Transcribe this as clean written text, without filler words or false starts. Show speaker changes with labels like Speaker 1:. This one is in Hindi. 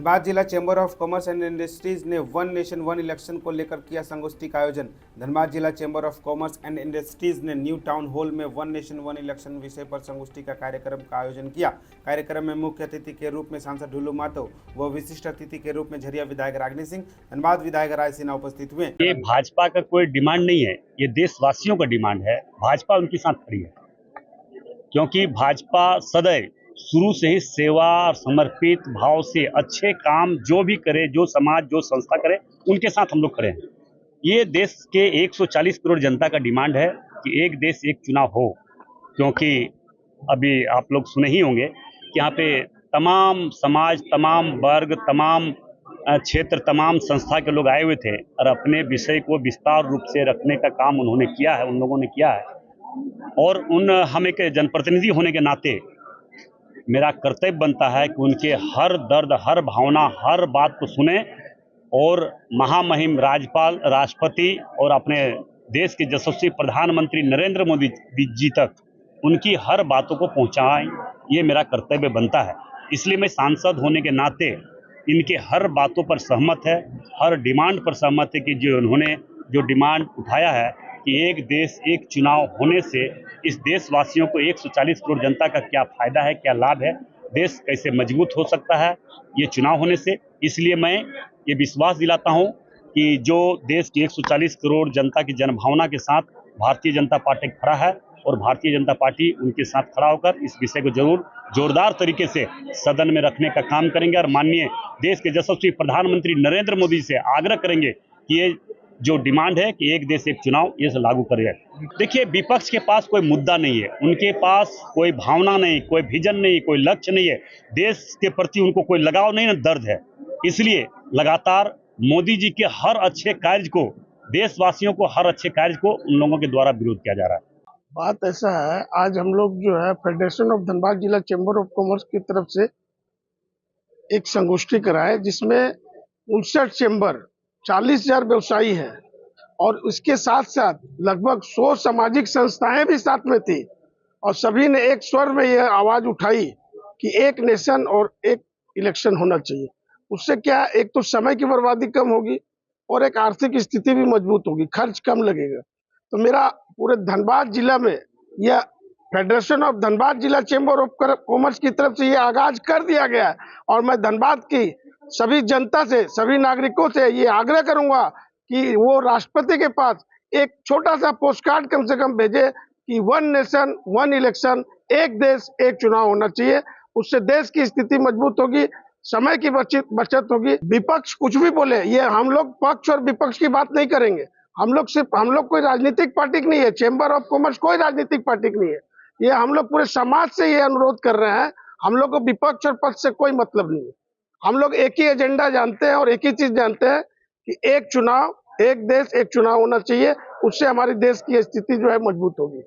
Speaker 1: धनबाद जिला chamber of commerce and industries ने वन नेशन वन इलेक्शन को लेकर किया संगोष्ठी का आयोजन। धनबाद जिला chamber of commerce and industries ने न्यू टाउन हॉल में वन नेशन वन इलेक्शन विषय पर संगोष्ठी का कार्यक्रम का आयोजन किया। कार्यक्रम में मुख्य अतिथि के रूप में सांसद ढुल्लू मातो व विशिष्ट अतिथि के रूप में झरिया विधायक रागिनी सिंह, धनबाद विधायक राय सिन्हा उपस्थित हुए।
Speaker 2: ये भाजपा का कोई डिमांड नहीं है, ये देशवासियों का डिमांड है। भाजपा उनके साथ खड़ी है क्योंकि भाजपा सदैव शुरू से ही सेवा और समर्पित भाव से अच्छे काम जो भी करे, जो समाज जो संस्था करे, उनके साथ हम लोग खड़े हैं। ये देश के 140 करोड़ जनता का डिमांड है कि एक देश एक चुनाव हो, क्योंकि अभी आप लोग सुने ही होंगे कि यहाँ पे तमाम समाज, तमाम वर्ग, तमाम क्षेत्र, तमाम संस्था के लोग आए हुए थे और अपने विषय को विस्तार रूप से रखने का काम उन्होंने किया है, उन लोगों ने किया है। और हम एक जनप्रतिनिधि होने के नाते मेरा कर्तव्य बनता है कि उनके हर दर्द, हर भावना, हर बात को सुने और महामहिम राज्यपाल, राष्ट्रपति और अपने देश के यशस्वी प्रधानमंत्री नरेंद्र मोदी जी तक उनकी हर बातों को पहुंचाएं, ये मेरा कर्तव्य बनता है। इसलिए मैं सांसद होने के नाते इनके हर बातों पर सहमत है, हर डिमांड पर सहमत है कि जो उन्होंने जो डिमांड उठाया है कि एक देश एक चुनाव होने से इस देशवासियों को 140 करोड़ जनता का क्या फायदा है, क्या लाभ है, देश कैसे मजबूत हो सकता है ये चुनाव होने से। इसलिए मैं ये विश्वास दिलाता हूं कि जो देश की 140 करोड़ जनता की जनभावना के साथ भारतीय जनता पार्टी खड़ा है और भारतीय जनता पार्टी उनके साथ खड़ा होकर इस विषय को जरूर जोरदार तरीके से सदन में रखने का काम करेंगे और माननीय देश के यशस्वी प्रधानमंत्री नरेंद्र मोदी से आग्रह करेंगे कि ये जो डिमांड है कि एक देश एक चुनाव ये लागू करें। देखिए, विपक्ष के पास कोई मुद्दा नहीं है, उनके पास कोई भावना नहीं, कोई विजन नहीं, कोई लक्ष्य नहीं है, देश के प्रति उनको कोई लगाव नहीं, ना दर्द है। इसलिए लगातार मोदी जी के हर अच्छे कार्य को, देशवासियों को हर अच्छे कार्य को उन लोगों के द्वारा विरोध किया जा रहा है।
Speaker 3: बात ऐसा है, आज हम लोग जो है फेडरेशन ऑफ धनबाद जिला चैम्बर ऑफ कॉमर्स की तरफ से एक संगोष्ठी कराए जिसमें 59 चैम्बर, 40,000 व्यवसायी हैं और उसके साथ साथ लगभग 100 सामाजिक संस्थाएं भी साथ में थी और सभी ने एक स्वर में यह आवाज उठाई कि एक नेशन और एक इलेक्शन होना चाहिए। उससे क्या, एक तो समय की बर्बादी कम होगी और एक आर्थिक स्थिति भी मजबूत होगी, खर्च कम लगेगा। तो मेरा पूरे धनबाद जिला में यह फेडरेशन ऑफ धनबाद जिला चैम्बर ऑफ कॉमर्स की तरफ से यह आगाज कर दिया गया है और मैं धनबाद की सभी जनता से, सभी नागरिकों से ये आग्रह करूंगा कि वो राष्ट्रपति के पास एक छोटा सा पोस्ट कार्ड कम से कम भेजे कि वन नेशन वन इलेक्शन, एक देश एक चुनाव होना चाहिए। उससे देश की स्थिति मजबूत होगी, समय की बचत होगी। विपक्ष कुछ भी बोले, ये हम लोग पक्ष और विपक्ष की बात नहीं करेंगे। हम लोग कोई राजनीतिक पार्टी नहीं है, चैम्बर ऑफ कॉमर्स कोई राजनीतिक पार्टी नहीं है। ये हम लोग पूरे समाज से ये अनुरोध कर रहे हैं। हम लोग को विपक्ष और पक्ष से कोई मतलब नहीं है। हम लोग एक ही एजेंडा जानते हैं और एक ही चीज जानते हैं कि एक चुनाव, एक देश एक चुनाव होना चाहिए। उससे हमारी देश की स्थिति जो है मजबूत होगी।